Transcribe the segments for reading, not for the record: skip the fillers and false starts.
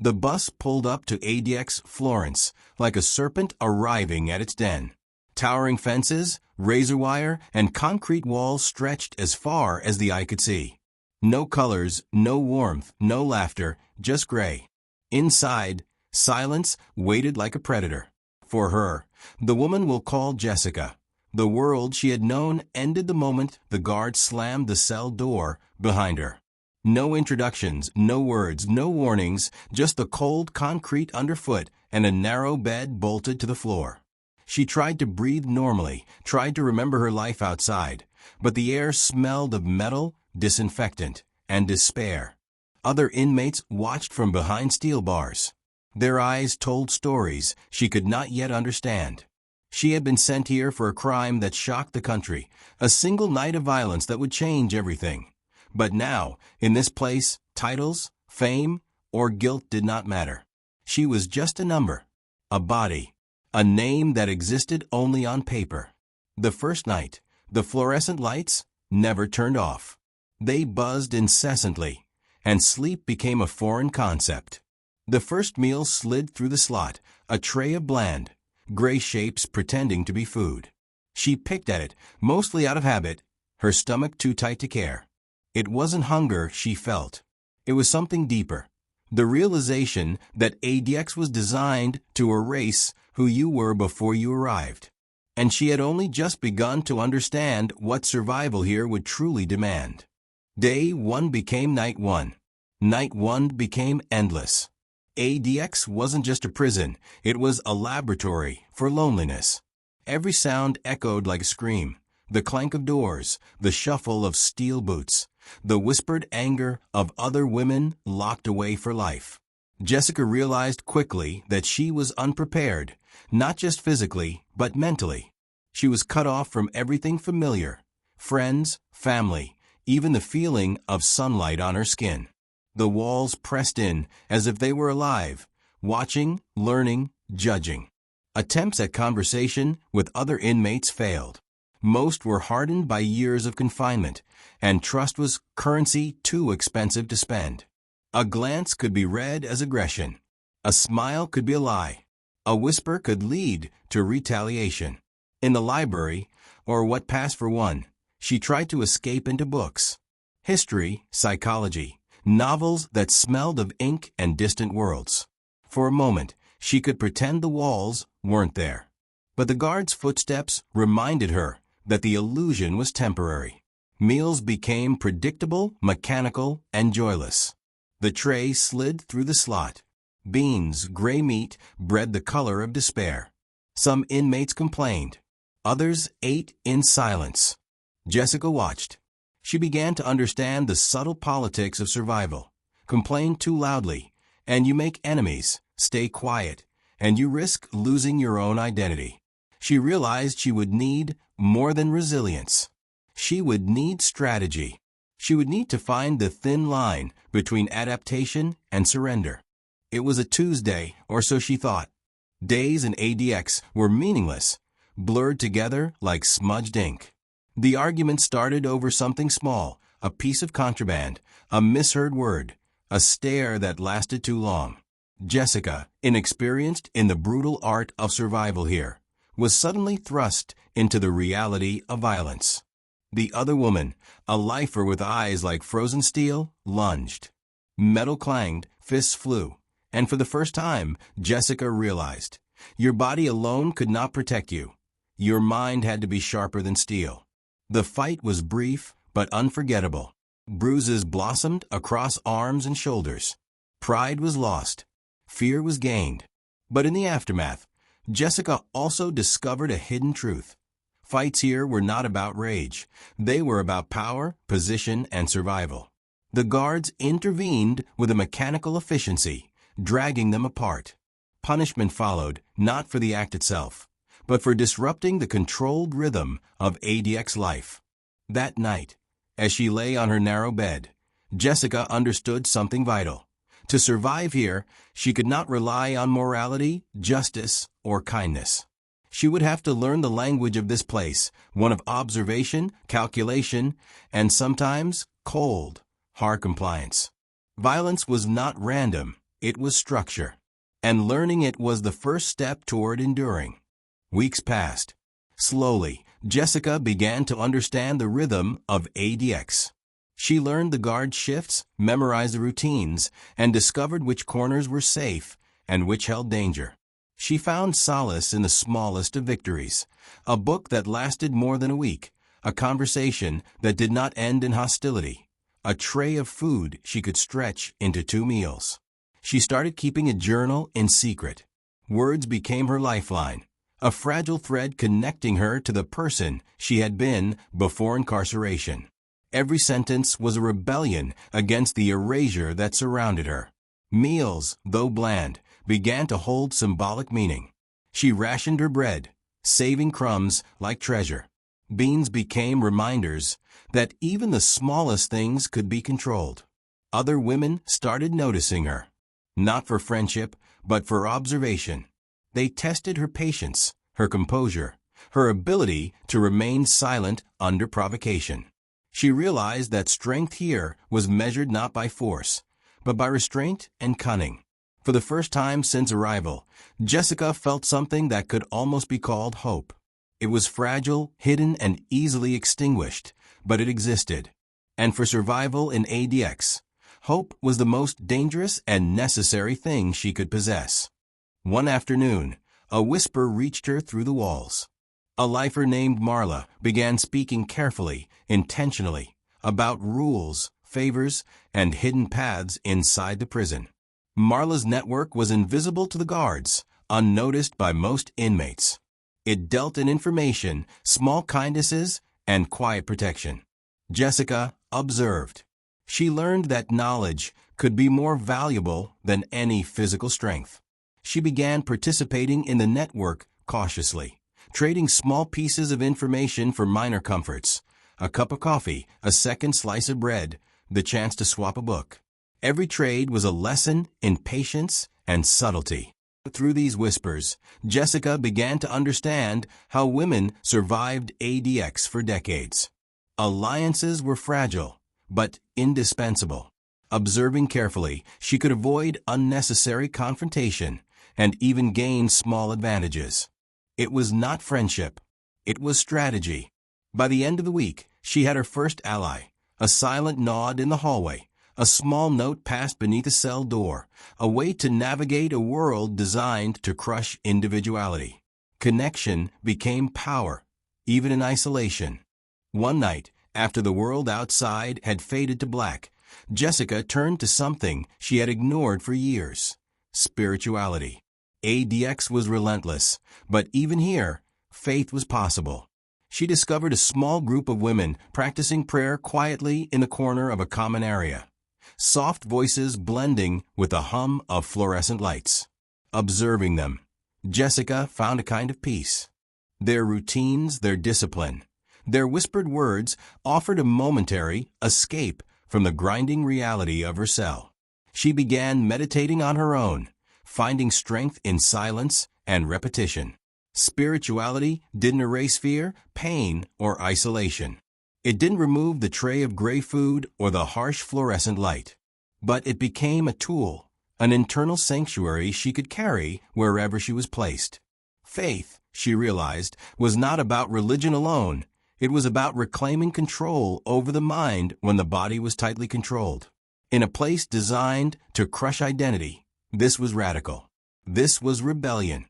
The bus pulled up to ADX Florence, like a serpent arriving at its den. Towering fences, razor wire, and concrete walls stretched as far as the eye could see. No colors, no warmth, no laughter, just gray. Inside, silence waited like a predator. For her, the woman we'll call Jessica, the world she had known ended the moment the guard slammed the cell door behind her. No introductions, no words, no warnings, just the cold concrete underfoot and a narrow bed bolted to the floor. She tried to breathe normally, tried to remember her life outside, but the air smelled of metal, disinfectant, and despair. Other inmates watched from behind steel bars. Their eyes told stories she could not yet understand. She had been sent here for a crime that shocked the country, a single night of violence that would change everything. But now, in this place, titles, fame, or guilt did not matter. She was just a number, a body, a name that existed only on paper. The first night, the fluorescent lights never turned off. They buzzed incessantly, and sleep became a foreign concept. The first meal slid through the slot, a tray of bland, gray shapes pretending to be food. She picked at it, mostly out of habit, her stomach too tight to care. It wasn't hunger she felt. It was something deeper. The realization that ADX was designed to erase who you were before you arrived. And she had only just begun to understand what survival here would truly demand. Day 1 became Night 1. Night 1 became endless. ADX wasn't just a prison, it was a laboratory for loneliness. Every sound echoed like a scream. The clank of doors, the shuffle of steel boots, the whispered anger of other women locked away for life. Jessica realized quickly that she was unprepared, not just physically, but mentally. She was cut off from everything familiar, friends, family, even the feeling of sunlight on her skin. The walls pressed in as if they were alive, watching, learning, judging. Attempts at conversation with other inmates failed. Most were hardened by years of confinement, and trust was currency too expensive to spend. A glance could be read as aggression. A smile could be a lie. A whisper could lead to retaliation. In the library, or what passed for one, she tried to escape into books. History, psychology, novels that smelled of ink and distant worlds. For a moment, she could pretend the walls weren't there. But the guard's footsteps reminded her that the illusion was temporary. Meals became predictable, mechanical, and joyless. The tray slid through the slot. Beans, gray meat, bred the color of despair. Some inmates complained. Others ate in silence. Jessica watched. She began to understand the subtle politics of survival. Complain too loudly, and you make enemies. Stay quiet, and you risk losing your own identity. She realized she would need more than resilience. She would need strategy. She would need to find the thin line between adaptation and surrender. It was a Tuesday, or so she thought. Days in ADX were meaningless, blurred together like smudged ink. The argument started over something small, a piece of contraband, a misheard word, a stare that lasted too long. Jessica, inexperienced in the brutal art of survival here, was suddenly thrust into the reality of violence. The other woman, a lifer with eyes like frozen steel, lunged. Metal clanged, fists flew, and for the first time, Jessica realized, your body alone could not protect you. Your mind had to be sharper than steel. The fight was brief but unforgettable. Bruises blossomed across arms and shoulders. Pride was lost. Fear was gained. But in the aftermath, Jessica also discovered a hidden truth. Fights here were not about rage. They were about power, position, and survival. The guards intervened with a mechanical efficiency, dragging them apart. Punishment followed, not for the act itself, but for disrupting the controlled rhythm of ADX life. That night, as she lay on her narrow bed, Jessica understood something vital. To survive here, she could not rely on morality, justice, or kindness. She would have to learn the language of this place, one of observation, calculation, and sometimes cold, hard compliance. Violence was not random, It was structure. And learning it was the first step toward enduring. Weeks passed. Slowly, Jessica began to understand the rhythm of ADX. She learned the guard shifts, memorized the routines, and discovered which corners were safe and which held danger. She found solace in the smallest of victories, a book that lasted more than a week, a conversation that did not end in hostility, a tray of food she could stretch into 2 meals. She started keeping a journal in secret. Words became her lifeline, a fragile thread connecting her to the person she had been before incarceration. Every sentence was a rebellion against the erasure that surrounded her. Meals, though bland, began to hold symbolic meaning. She rationed her bread, saving crumbs like treasure. Beans became reminders that even the smallest things could be controlled. Other women started noticing her, not for friendship, but for observation. They tested her patience, her composure, her ability to remain silent under provocation. She realized that strength here was measured not by force, but by restraint and cunning. For the first time since arrival, Jessica felt something that could almost be called hope. It was fragile, hidden, and easily extinguished, but it existed. And for survival in ADX, hope was the most dangerous and necessary thing she could possess. One afternoon, a whisper reached her through the walls. A lifer named Marla began speaking carefully, intentionally, about rules, favors, and hidden paths inside the prison. Marla's network was invisible to the guards, unnoticed by most inmates. It dealt in information, small kindnesses, and quiet protection. Jessica observed. She learned that knowledge could be more valuable than any physical strength. She began participating in the network cautiously, trading small pieces of information for minor comforts, a cup of coffee, a second slice of bread, the chance to swap a book. Every trade was a lesson in patience and subtlety. Through these whispers, Jessica began to understand how women survived ADX for decades. Alliances were fragile, but indispensable. Observing carefully, she could avoid unnecessary confrontation and even gain small advantages. It was not friendship. It was strategy. By the end of the week, she had her first ally, a silent nod in the hallway, a small note passed beneath a cell door, a way to navigate a world designed to crush individuality. Connection became power, even in isolation. One night, after the world outside had faded to black, Jessica turned to something she had ignored for years: spirituality. ADX was relentless, but even here, faith was possible. She discovered a small group of women practicing prayer quietly in the corner of a common area, soft voices blending with the hum of fluorescent lights. Observing them, Jessica found a kind of peace. Their routines, their discipline, their whispered words offered a momentary escape from the grinding reality of her cell. She began meditating on her own, finding strength in silence and repetition. Spirituality didn't erase fear, pain, or isolation. It didn't remove the tray of gray food or the harsh fluorescent light. But it became a tool, an internal sanctuary she could carry wherever she was placed. Faith, she realized, was not about religion alone. It was about reclaiming control over the mind when the body was tightly controlled. In a place designed to crush identity, this was radical. This was rebellion.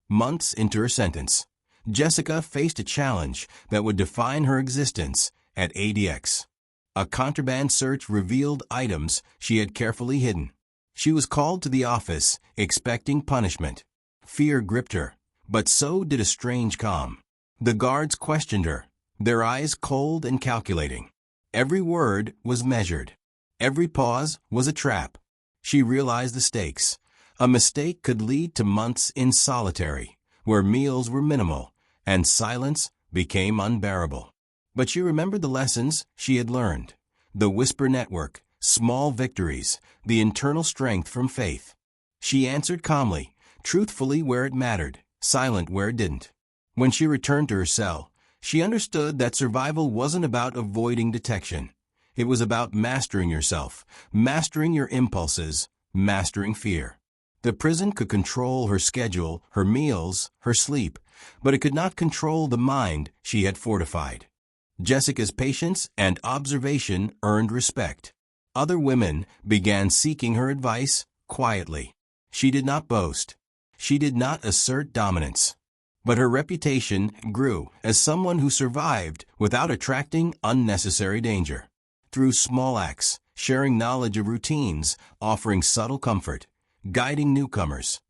Months into her sentence, Jessica faced a challenge that would define her existence at ADX. A contraband search revealed items she had carefully hidden. She was called to the office, expecting punishment. Fear gripped her, but so did a strange calm. The guards questioned her, their eyes cold and calculating. Every word was measured. Every pause was a trap. She realized the stakes. A mistake could lead to months in solitary, where meals were minimal and silence became unbearable. But she remembered the lessons she had learned: the whisper network, small victories, the internal strength from faith. She answered calmly, truthfully where it mattered, silent where it didn't. When she returned to her cell, she understood that survival wasn't about avoiding detection. It was about mastering yourself, mastering your impulses, mastering fear. The prison could control her schedule, her meals, her sleep, but it could not control the mind she had fortified. Jessica's patience and observation earned respect. Other women began seeking her advice quietly. She did not boast. She did not assert dominance. But her reputation grew as someone who survived without attracting unnecessary danger. Through small acts, sharing knowledge of routines, offering subtle comfort, guiding newcomers,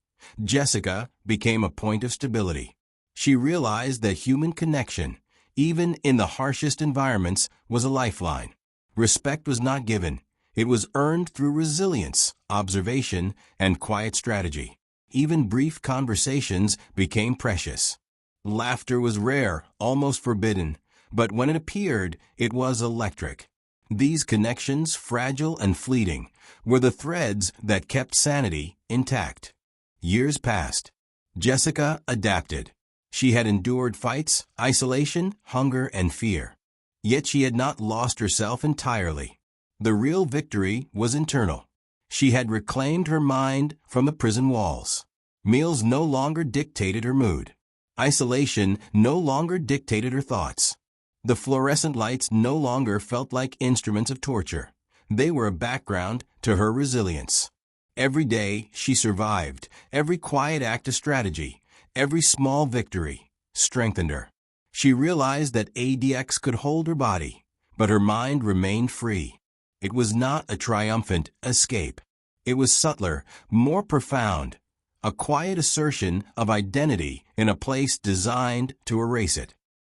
Jessica became a point of stability. She realized that human connection, even in the harshest environments, was a lifeline. Respect was not given. It was earned through resilience, observation, and quiet strategy. Even brief conversations became precious. Laughter was rare, almost forbidden, but when it appeared, it was electric. These connections, fragile and fleeting, were the threads that kept sanity intact. Years passed. Jessica adapted. She had endured fights, isolation, hunger, and fear. Yet she had not lost herself entirely. The real victory was internal. She had reclaimed her mind from the prison walls. Meals no longer dictated her mood. Isolation no longer dictated her thoughts. The fluorescent lights no longer felt like instruments of torture. They were a background to her resilience. Every day she survived, every quiet act a strategy, every small victory strengthened her. She realized that ADX could hold her body, but her mind remained free. It was not a triumphant escape. It was subtler, more profound, a quiet assertion of identity in a place designed to erase it.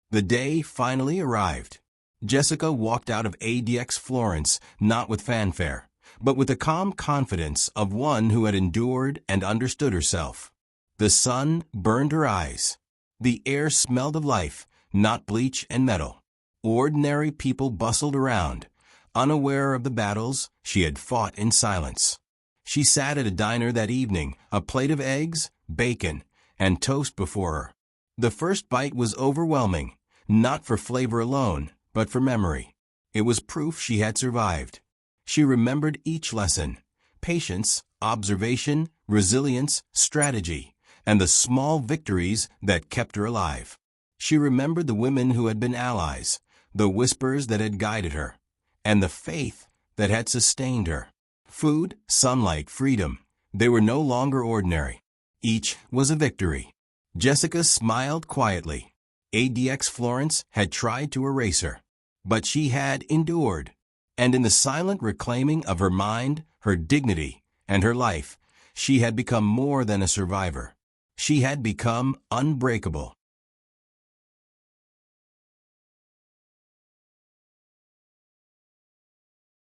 The day finally arrived. Jessica walked out of ADX Florence not with fanfare, but with the calm confidence of one who had endured and understood herself. The sun burned her eyes. The air smelled of life, not bleach and metal. Ordinary people bustled around, unaware of the battles she had fought in silence. She sat at a diner that evening, a plate of eggs, bacon, and toast before her. The first bite was overwhelming, not for flavor alone, but for memory. It was proof she had survived. She remembered each lesson: patience, observation, resilience, strategy, and the small victories that kept her alive. She remembered the women who had been allies, the whispers that had guided her, and the faith that had sustained her. Food, sunlight, freedom. They were no longer ordinary. Each was a victory. Jessica smiled quietly. ADX Florence had tried to erase her, but she had endured. And in the silent reclaiming of her mind, her dignity, and her life, she had become more than a survivor. She had become unbreakable.